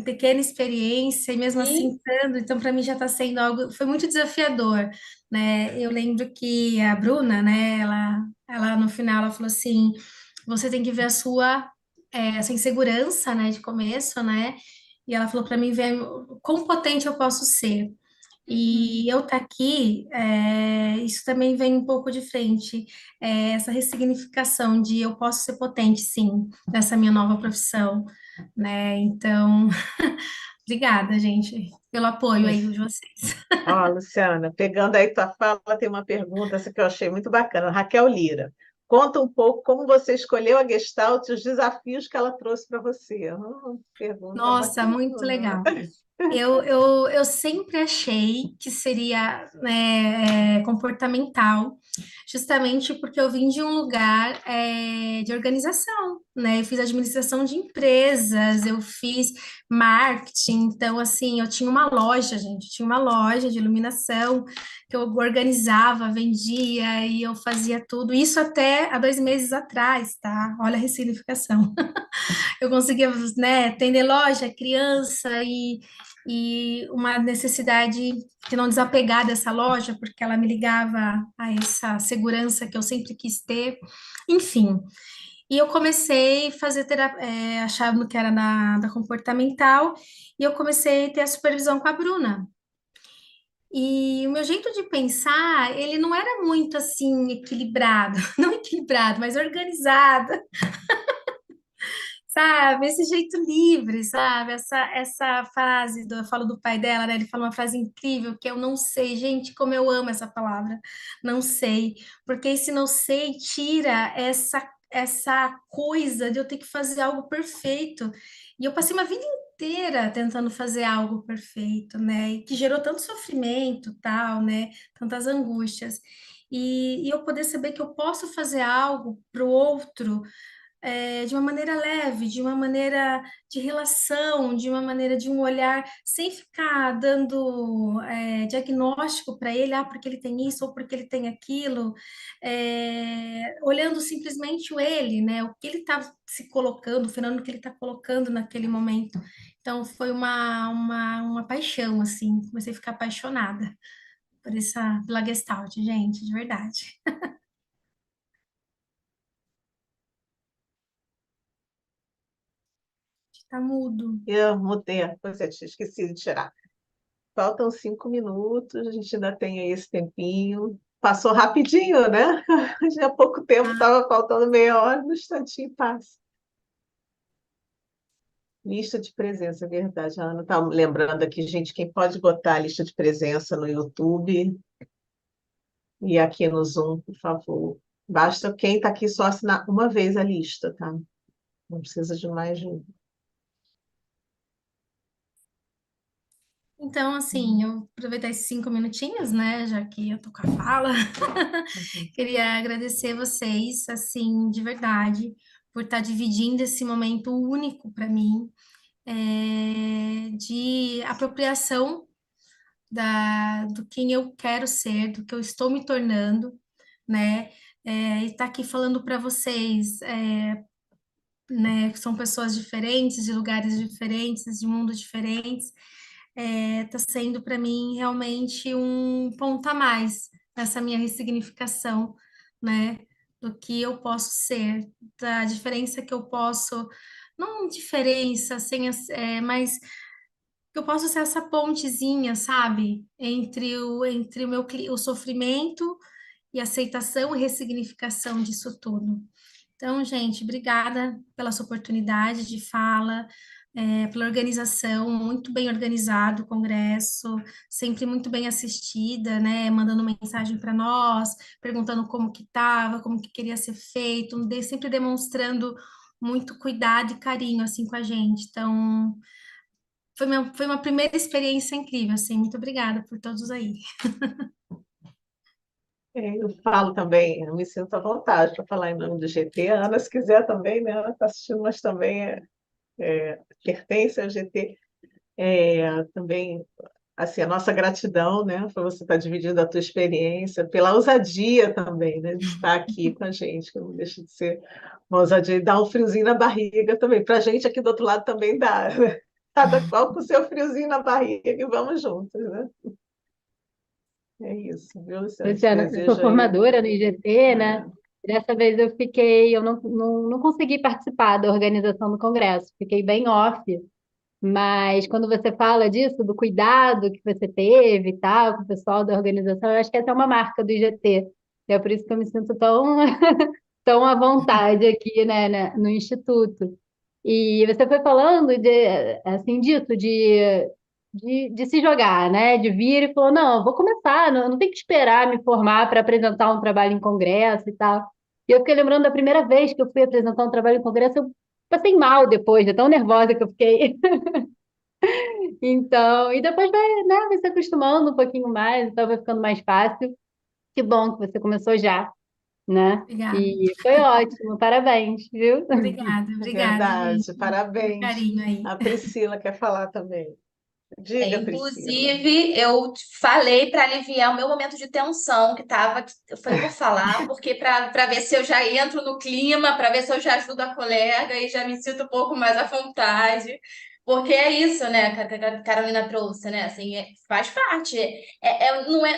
pequena experiência, e mesmo Sim. assim estando, então para mim já está sendo algo, foi muito desafiador, né? Eu lembro que a Bruna, né, ela no final, ela falou assim, você tem que ver essa insegurança, né, de começo, né? E ela falou para mim ver quão potente eu posso ser. Uhum. E eu estar aqui, isso também vem um pouco de frente, essa ressignificação de eu posso ser potente, sim, nessa minha nova profissão, né? Então, obrigada, gente, pelo apoio aí de vocês. Ó, Luciana, pegando aí tua fala, tem uma pergunta essa que eu achei muito bacana. Raquel Lira, conta um pouco como você escolheu a Gestalt e os desafios que ela trouxe para você. Pergunta Nossa, muito bacana. legal. Eu sempre achei que seria, né, comportamental, justamente porque eu vim de um lugar, de organização, né? Eu fiz administração de empresas, eu fiz marketing, então, assim, eu tinha uma loja, gente, tinha uma loja de iluminação que eu organizava, vendia e eu fazia tudo, isso até há 2 meses atrás, tá? Olha a ressignificação. Eu conseguia, né, atender loja, criança e uma necessidade de não desapegar dessa loja, porque ela me ligava a essa segurança que eu sempre quis ter, enfim. E eu comecei a fazer terapia, achando que era da comportamental, e eu comecei a ter a supervisão com a Bruna. E o meu jeito de pensar, ele não era muito assim equilibrado, não equilibrado, mas organizado, sabe? Esse jeito livre, sabe? Essa frase, eu falo do pai dela, né? Ele fala uma frase incrível que eu não sei, gente, como eu amo essa palavra, não sei, porque esse não sei tira essa coisa de eu ter que fazer algo perfeito. E eu passei uma vida inteira tentando fazer algo perfeito, né? E que gerou tanto sofrimento, tal, né? Tantas angústias. E eu poder saber que eu posso fazer algo para o outro de uma maneira leve, de uma maneira de relação, de uma maneira de um olhar, sem ficar dando diagnóstico para ele, porque ele tem isso ou porque ele tem aquilo, olhando simplesmente o ele, né? O que ele está se colocando, o fenômeno que ele está colocando naquele momento. Então, foi uma paixão, assim, comecei a ficar apaixonada pela Gestalt, gente, de verdade. Tá mudo. Eu mudei, pois é, tinha esquecido de tirar. Faltam 5 minutos, a gente ainda tem aí esse tempinho. Passou rapidinho, né? Já há pouco tempo, estava faltando meia hora, no instantinho passa. Lista de presença, é verdade. A Ana está lembrando aqui, gente, quem pode botar a lista de presença no YouTube e aqui no Zoom, por favor. Basta quem está aqui só assinar uma vez a lista, tá? Não precisa de mais de um. Então, assim, eu aproveitar esses 5 minutinhos, né, já que eu tô com a fala, queria agradecer vocês, assim, de verdade, por estar dividindo esse momento único para mim, de apropriação do quem eu quero ser, do que eu estou me tornando, né, e estar aqui falando para vocês, né, que são pessoas diferentes, de lugares diferentes, de mundos diferentes, está sendo para mim realmente um ponto a mais nessa minha ressignificação, né, do que eu posso ser, da diferença que eu posso, não diferença, mas que eu posso ser essa pontezinha, sabe, entre o sofrimento e aceitação e ressignificação disso tudo. Então, gente, obrigada pela sua oportunidade de fala, pela organização, muito bem organizado o congresso, sempre muito bem assistida, né? Mandando mensagem para nós, perguntando como que estava, como que queria ser feito, sempre demonstrando muito cuidado e carinho assim com a gente. Então, foi uma primeira experiência incrível, assim. Muito obrigada por todos aí. Eu falo também, eu me sinto à vontade para falar em nome do GT. A Ana, se quiser também, né? Ela está assistindo, mas também pertence ao GT. Também, assim, a nossa gratidão, né? Por você estar dividindo a tua experiência, pela ousadia também, né? De estar aqui com a gente, que não deixa de ser uma ousadia e dá um friozinho na barriga também. Para a gente aqui do outro lado também dá, né? Cada qual com o seu friozinho na barriga e vamos juntos, né? É isso, viu, Luciano? Te Luciana, eu sou desejo aí. formadora no IGT, né? Dessa vez eu não consegui participar da organização do congresso, fiquei bem off, mas quando você fala disso, do cuidado que você teve e tal, com o pessoal da organização, eu acho que essa é uma marca do IGT. É por isso que eu me sinto tão, tão à vontade aqui, né, no Instituto. E você foi falando assim, disso, de se jogar, né? De vir e falou, não, eu vou começar, não tem que esperar me formar para apresentar um trabalho em congresso e tal. E eu fiquei lembrando da primeira vez que eu fui apresentar um trabalho em congresso, eu passei mal depois, de tão nervosa que eu fiquei. Então, e depois vai se acostumando um pouquinho mais, então vai ficando mais fácil. Que bom que você começou já, né? Obrigada, E foi ótimo, parabéns, viu? É obrigada, gente, verdade, pelo parabéns. carinho aí. A Priscila quer falar também. Diga, Priscila. Inclusive, eu falei para aliviar o meu momento de tensão que tava, eu falei, vou falar, porque para ver se eu já entro no clima, para ver se eu já ajudo a colega e já me sinto um pouco mais à vontade. Porque é isso, né, que a Carolina trouxe, né? Assim, faz parte.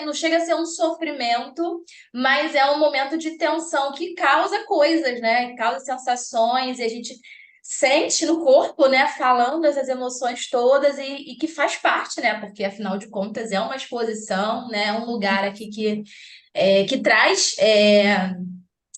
Não chega a ser um sofrimento, mas é um momento de tensão que causa coisas, né? Que causa sensações, e a gente sente no corpo, né, falando essas emoções todas e que faz parte, né, porque afinal de contas é uma exposição, né, um lugar aqui que traz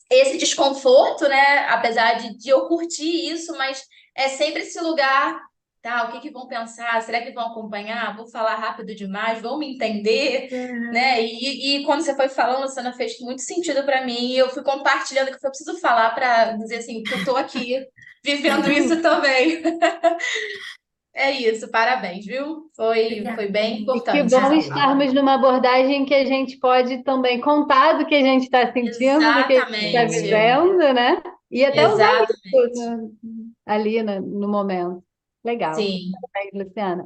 esse desconforto, né, apesar de eu curtir isso, mas é sempre esse lugar, tá, o que que vão pensar? Será que vão acompanhar? Vou falar rápido demais? Vão me entender? Né? E quando você foi falando, Luciana, fez muito sentido para mim. E eu fui compartilhando que eu preciso falar para dizer assim que eu tô aqui vivendo isso também. É isso, parabéns, viu? Foi Obrigada, bem gente. E que importante esse bom momento. estarmos numa abordagem que a gente pode também contar do que a gente está sentindo, do que a gente está Exatamente. vivendo, né? E até usar isso Exatamente. ali no momento. Legal. Sim. Parabéns, Luciana.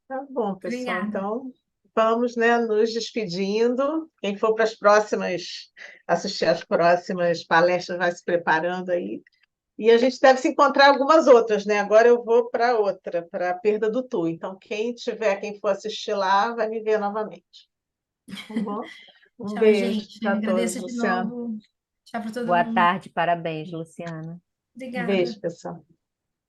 Tá bom, pessoal. Obrigada. Então, vamos, né, nos despedindo. Quem for para as próximas, assistir às próximas palestras, vai se preparando aí. E a gente deve se encontrar algumas outras, né? Agora eu vou para outra, para a perda do Tu. Então, quem for assistir lá, vai me ver novamente. Tá bom? Um Tchau, beijo gente. para todos, Agradeço de Luciano. novo. Tchau para todo Boa mundo. tarde, parabéns, Luciana. Um Obrigada. beijo, pessoal.